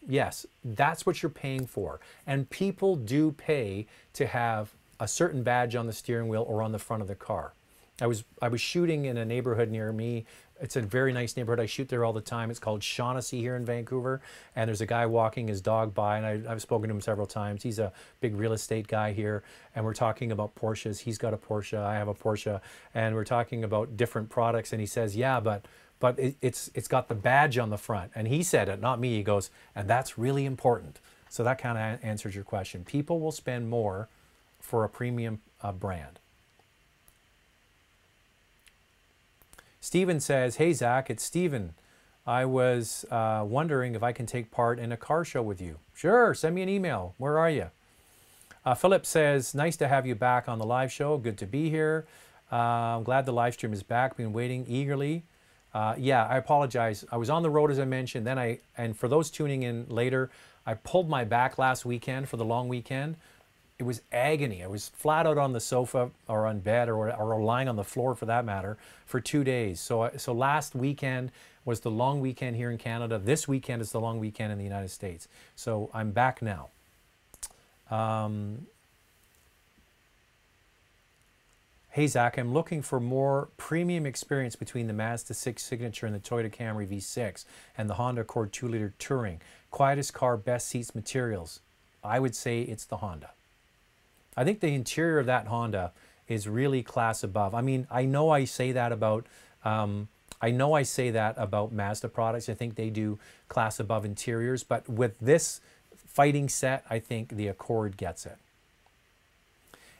yes, that's what you're paying for. And people do pay to have a certain badge on the steering wheel or on the front of the car. I was shooting in a neighborhood near me. It's a very nice neighborhood. I shoot there all the time. It's called Shaughnessy here in Vancouver. And there's a guy walking his dog by, and I've spoken to him several times. He's a big real estate guy here. And we're talking about Porsches. He's got a Porsche. I have a Porsche. And we're talking about different products. And he says, yeah, but it's got the badge on the front. And he said it, not me. He goes, and that's really important. So that kind of answers your question. People will spend more for a premium brand. Steven says, hey, Zach, it's Steven. I was wondering if I can take part in a car show with you. Sure, send me an email. Where are you? Philip says, nice to have you back on the live show. Good to be here. I'm glad the live stream is back. Been waiting eagerly. Yeah, I apologize. I was on the road, as I mentioned. Then and for those tuning in later, I pulled my back last weekend for the long weekend. It was agony. I was flat out on the sofa or on bed or lying on the floor, for that matter, for 2 days. So last weekend was the long weekend here in Canada. This weekend is the long weekend in the United States. So I'm back now. Hey, Zach, I'm looking for more premium experience between the Mazda 6 Signature and the Toyota Camry V6 and the Honda Accord 2-liter Touring. Quietest car, best seats, materials. I would say it's the Honda. I think the interior of that Honda is really class above. I mean, I know I say that about Mazda products. I think they do class above interiors, but with this fighting set, I think the Accord gets it.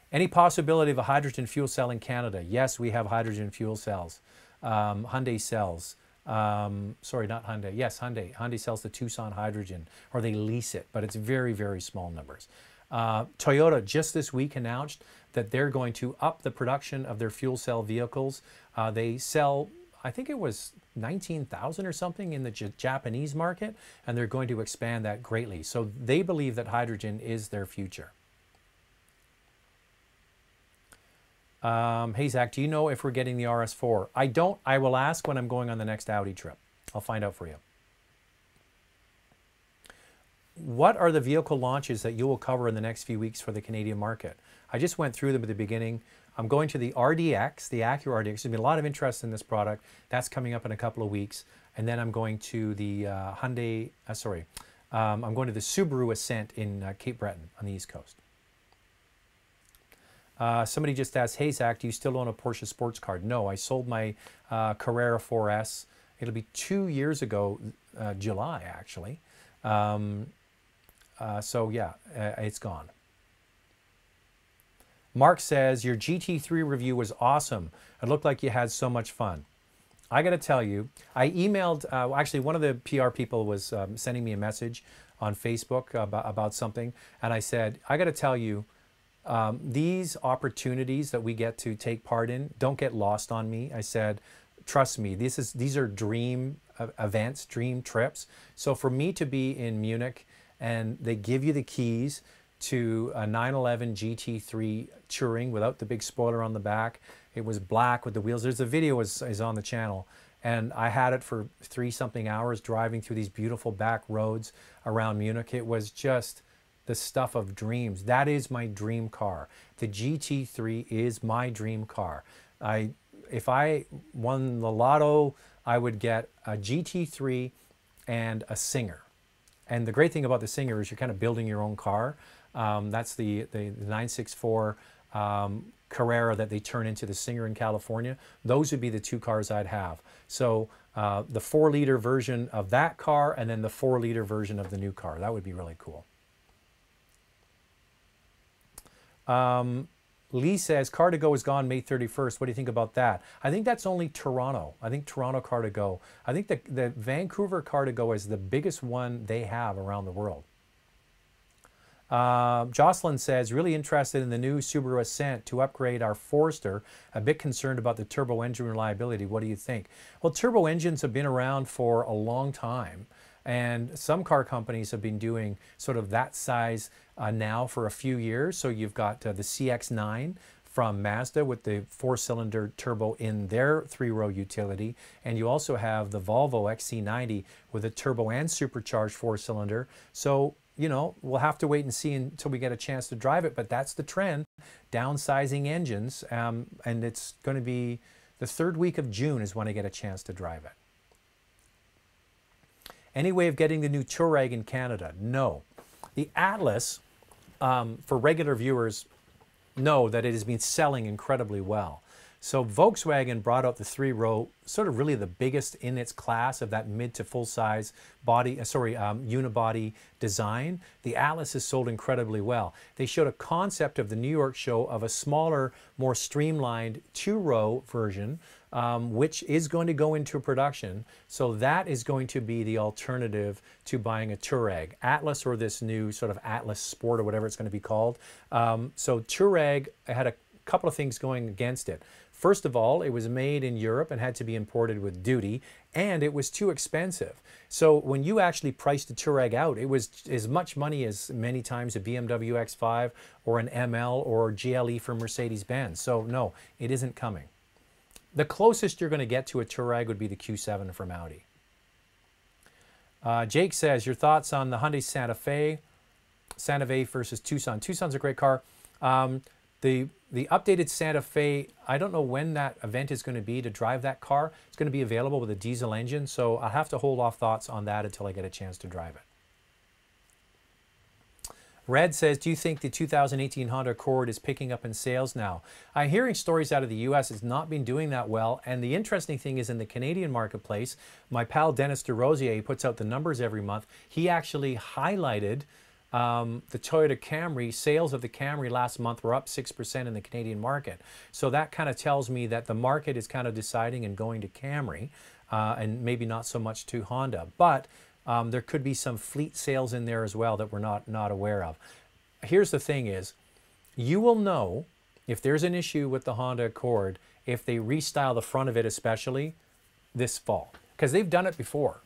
Any possibility of a hydrogen fuel cell in Canada? Yes, we have hydrogen fuel cells. Hyundai sells. Sorry, not Hyundai. Yes, Hyundai. Hyundai sells the Tucson hydrogen, or they lease it, but it's very, very small numbers. Toyota just this week announced that they're going to up the production of their fuel cell vehicles. They sell, I think it was 19,000 or something in the Japanese market, and they're going to expand that greatly. So they believe that hydrogen is their future. Hey Zach, do you know if we're getting the RS4? I don't. I will ask when I'm going on the next Audi trip. I'll find out for you. What are the vehicle launches that you will cover in the next few weeks for the Canadian market? I just went through them at the beginning. I'm going to the RDX, the Acura RDX. There's been a lot of interest in this product. That's coming up in a couple of weeks. And then I'm going to the I'm going to the Subaru Ascent in Cape Breton on the East Coast. Somebody just asked, hey Zach, do you still own a Porsche sports car? No, I sold my Carrera 4S. It'll be 2 years ago, July actually. So yeah, it's gone. Mark says, your GT3 review was awesome. It looked like you had so much fun. I got to tell you, I emailed, actually one of the PR people was sending me a message on Facebook about something. And I said, I got to tell you, these opportunities that we get to take part in don't get lost on me. I said, trust me, these are dream events, dream trips. So for me to be in Munich and they give you the keys to a 911 GT3 Touring without the big spoiler on the back. It was black with the wheels. There's a video is on the channel. And I had it for 3-something hours driving through these beautiful back roads around Munich. It was just the stuff of dreams. That is my dream car. The GT3 is my dream car. If I won the lotto, I would get a GT3 and a Singer. And the great thing about the Singer is you're kind of building your own car. That's the 964 Carrera that they turn into the Singer in California. Those would be the two cars I'd have. So the 4-liter version of that car and then the 4-liter version of the new car. That would be really cool. Lee says, Car to Go is gone May 31st. What do you think about that? I think that's only Toronto. I think Toronto Car to Go. I think the Vancouver Car to Go is the biggest one they have around the world. Jocelyn says, really interested in the new Subaru Ascent to upgrade our Forester. A bit concerned about the turbo engine reliability. What do you think? Well, turbo engines have been around for a long time. And some car companies have been doing sort of that size now for a few years. So you've got the CX-9 from Mazda with the 4-cylinder turbo in their 3-row utility. And you also have the Volvo XC90 with a turbo and supercharged 4-cylinder. So, you know, we'll have to wait and see until we get a chance to drive it. But that's the trend, downsizing engines. And it's going to be the 3rd week of June is when I get a chance to drive it. Any way of getting the new Touareg in Canada? No. The Atlas, for regular viewers, know that it has been selling incredibly well. So Volkswagen brought out the 3-row, sort of really the biggest in its class of that mid to full-size body, unibody design. The Atlas has sold incredibly well. They showed a concept of the New York show of a smaller, more streamlined 2-row version, which is going to go into production. So that is going to be the alternative to buying a Touareg. Atlas, or this new sort of Atlas Sport or whatever it's going to be called. So Touareg had a couple of things going against it. First of all, it was made in Europe and had to be imported with duty, and it was too expensive. So when you actually priced the Touareg out, it was as much money as many times a BMW X5 or an ML or GLE from Mercedes-Benz. So no, it isn't coming. The closest you're going to get to a Touareg would be the Q7 from Audi. Jake says, your thoughts on the Hyundai Santa Fe versus Tucson. Tucson's a great car. The updated Santa Fe, I don't know when that event is going to be to drive that car. It's going to be available with a diesel engine, so I'll have to hold off thoughts on that until I get a chance to drive it. Red says, do you think the 2018 Honda Accord is picking up in sales now? I'm hearing stories out of the US it's not been doing that well, and the interesting thing is in the Canadian marketplace, my pal Dennis DeRosier, he puts out the numbers every month, he actually highlighted the Toyota Camry. Sales of the Camry last month were up 6% in the Canadian market. So that kind of tells me that the market is kind of deciding and going to Camry and maybe not so much to Honda. But there could be some fleet sales in there as well that we're not aware of. Here's the thing is, you will know if there's an issue with the Honda Accord, if they restyle the front of it especially this fall, because they've done it before.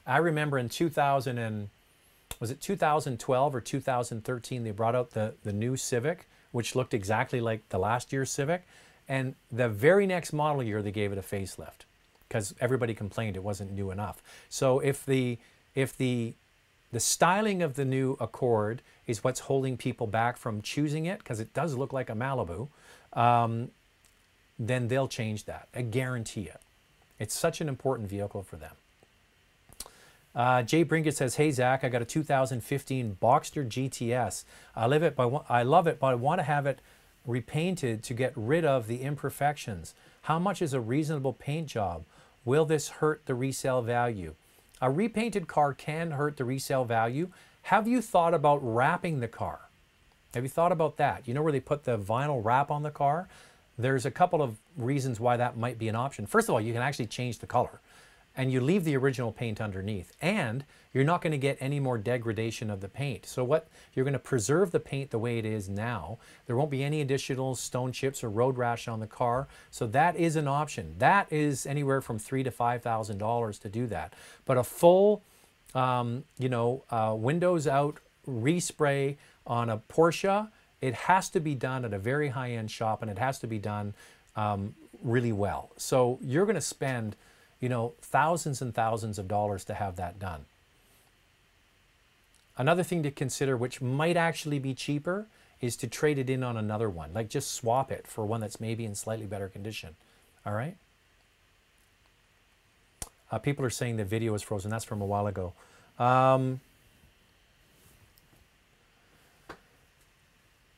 I remember in 2012 or 2013, they brought out the new Civic, which looked exactly like the last year's Civic. And the very next model year, they gave it a facelift because everybody complained it wasn't new enough. So if the styling of the new Accord is what's holding people back from choosing it, because it does look like a Malibu, then they'll change that. I guarantee it. It's such an important vehicle for them. Jay Brinkett says, hey, Zach, I got a 2015 Boxster GTS. I love it, but I want to have it repainted to get rid of the imperfections. How much is a reasonable paint job? Will this hurt the resale value? A repainted car can hurt the resale value. Have you thought about wrapping the car? Have you thought about that? You know where they put the vinyl wrap on the car? There's a couple of reasons why that might be an option. First of all, you can actually change the color and you leave the original paint underneath, and you're not going to get any more degradation of the paint. So what you're going to preserve the paint the way it is now. There won't be any additional stone chips or road rash on the car. So that is an option. That is anywhere from $3,000 to $5,000 to do that. But a full, windows out respray on a Porsche, it has to be done at a very high-end shop, and it has to be done really well. So you're going to spend thousands and thousands of dollars to have that done. Another thing to consider, which might actually be cheaper, is to trade it in on another one. Like just swap it for one that's maybe in slightly better condition. All right? People are saying the video is frozen. That's from a while ago.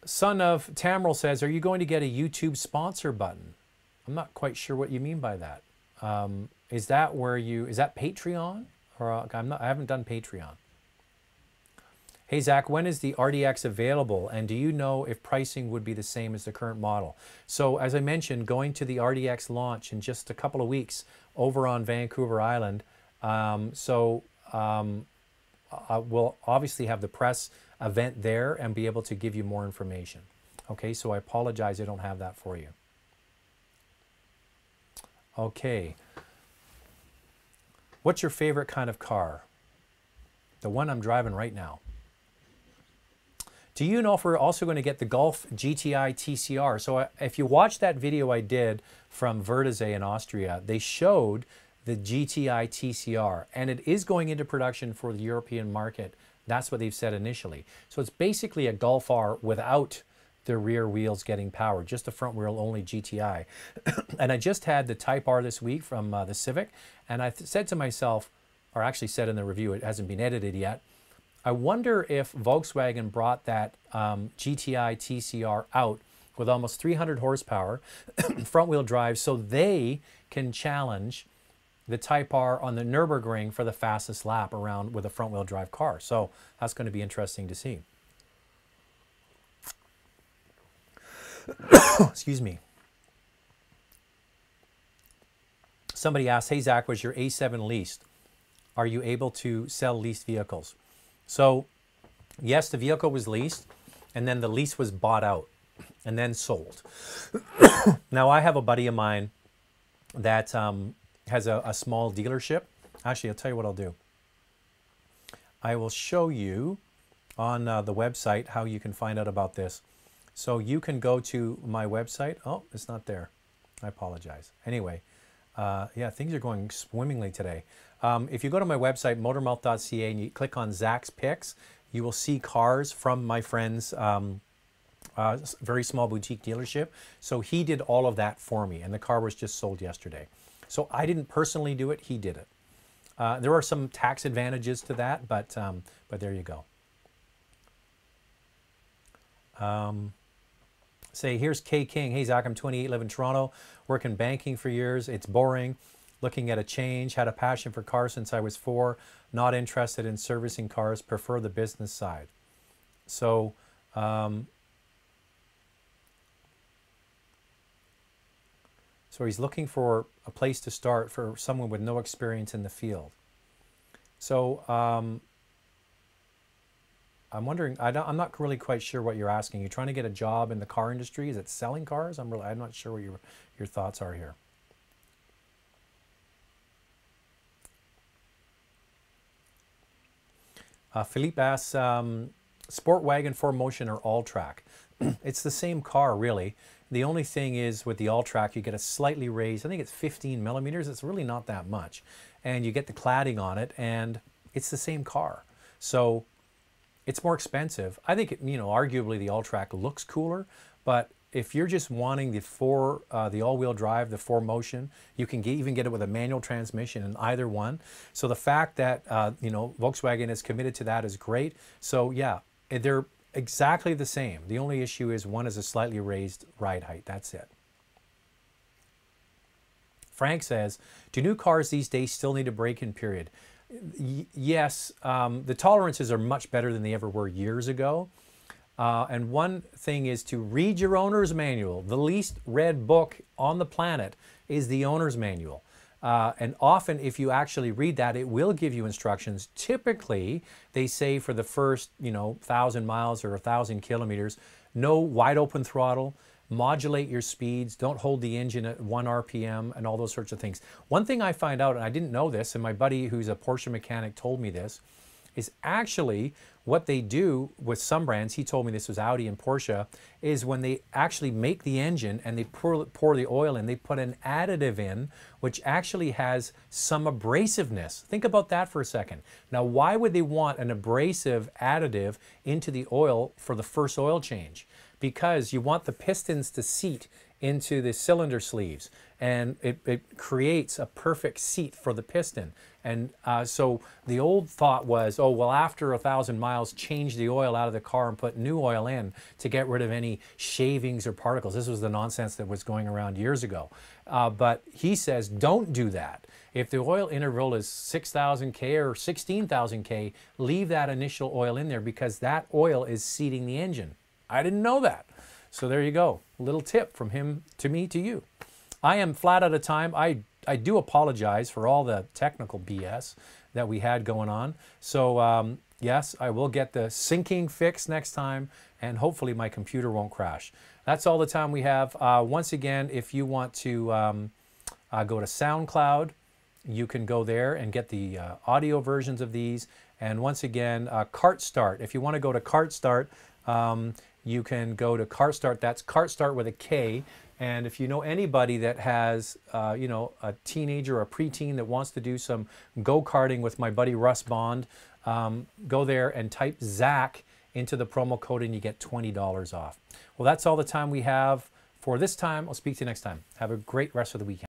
Son of Tamril says, are you going to get a YouTube sponsor button? I'm not quite sure what you mean by that. Is that Patreon? Or I haven't done Patreon. Hey Zach, when is the RDX available? And do you know if pricing would be the same as the current model? So as I mentioned, going to the RDX launch in just a couple of weeks over on Vancouver Island. We'll obviously have the press event there and be able to give you more information. Okay, so I apologize I don't have that for you. Okay. What's your favorite kind of car? The one I'm driving right now. Do you know if we're also going to get the Golf GTI TCR? So if you watch that video I did from Wörthersee in Austria, they showed the GTI TCR, and it is going into production for the European market. That's what they've said initially. So it's basically a Golf R without the rear wheels getting power, just a front wheel only GTI. And I just had the Type R this week from the Civic, and I said to myself, or actually said in the review, it hasn't been edited yet, I wonder if Volkswagen brought that GTI TCR out with almost 300 horsepower, front wheel drive, so they can challenge the Type R on the Nürburgring for the fastest lap around with a front wheel drive car. So that's going to be interesting to see. Excuse me. Somebody asked, hey Zach, was your A7 leased? Are you able to sell leased vehicles? So yes, the vehicle was leased, and then the lease was bought out and then sold. Now I have a buddy of mine that has a small dealership. Actually, I'll tell you what I'll do. I will show you on the website how you can find out about this. So you can go to my website. Oh, it's not there. I apologize. Anyway, yeah, things are going swimmingly today. If you go to my website, motormouth.ca, and you click on Zach's Picks, you will see cars from my friend's very small boutique dealership. So he did all of that for me, and the car was just sold yesterday. So I didn't personally do it, he did it. There are some tax advantages to that, but there you go. Say, here's K King. Hey Zach, I'm 28, live in Toronto, work in banking for years. It's boring. Looking at a change, had a passion for cars since I was 4, not interested in servicing cars, prefer the business side. So, so he's looking for a place to start for someone with no experience in the field. So, I'm wondering, I'm not really quite sure what you're asking. You're trying to get a job in the car industry? Is it selling cars? I'm not sure what your thoughts are here. Philippe asks, Sport Wagon 4Motion or all-track? It's the same car, really. The only thing is with the all-track, you get a slightly raised, I think it's 15 millimeters. It's really not that much. And you get the cladding on it, and it's the same car. So it's more expensive. I think, arguably the all-track looks cooler, but if you're just wanting the all-wheel drive, the 4Motion, you can even get it with a manual transmission in either one. So the fact that, Volkswagen is committed to that is great. So yeah, they're exactly the same. The only issue is one is a slightly raised ride height. That's it. Frank says, do new cars these days still need a break-in period? Yes, the tolerances are much better than they ever were years ago. And one thing is to read your owner's manual. The least read book on the planet is the owner's manual. And often if you actually read that, it will give you instructions. Typically, they say for the first, 1,000 miles or 1,000 kilometers, no wide open throttle, modulate your speeds, don't hold the engine at 1 RPM and all those sorts of things. One thing I find out, and I didn't know this, and my buddy who's a Porsche mechanic told me this, is actually what they do with some brands, he told me this was Audi and Porsche, is when they actually make the engine and they pour the oil in, they put an additive in, which actually has some abrasiveness. Think about that for a second. Now, why would they want an abrasive additive into the oil for the first oil change? Because you want the pistons to seat into the cylinder sleeves, and it creates a perfect seat for the piston. And so the old thought was, oh, well, after 1,000 miles, change the oil out of the car and put new oil in to get rid of any shavings or particles. This was the nonsense that was going around years ago. But he says, don't do that. If the oil interval is 6,000 K or 16,000 K, leave that initial oil in there because that oil is seating the engine. I didn't know that. So there you go. A little tip from him to me to you. I am flat out of time. I do apologize for all the technical BS that we had going on. So yes, I will get the syncing fixed next time, and hopefully my computer won't crash. That's all the time we have. Once again, if you want to go to SoundCloud, you can go there and get the audio versions of these. And once again, Cart Start. If you want to go to Cart Start, you can go to Cart Start. That's Cart Start with a K. And if you know anybody that has, a teenager or a preteen that wants to do some go-karting with my buddy Russ Bond, go there and type Zach into the promo code and you get $20 off. Well, that's all the time we have for this time. I'll speak to you next time. Have a great rest of the weekend.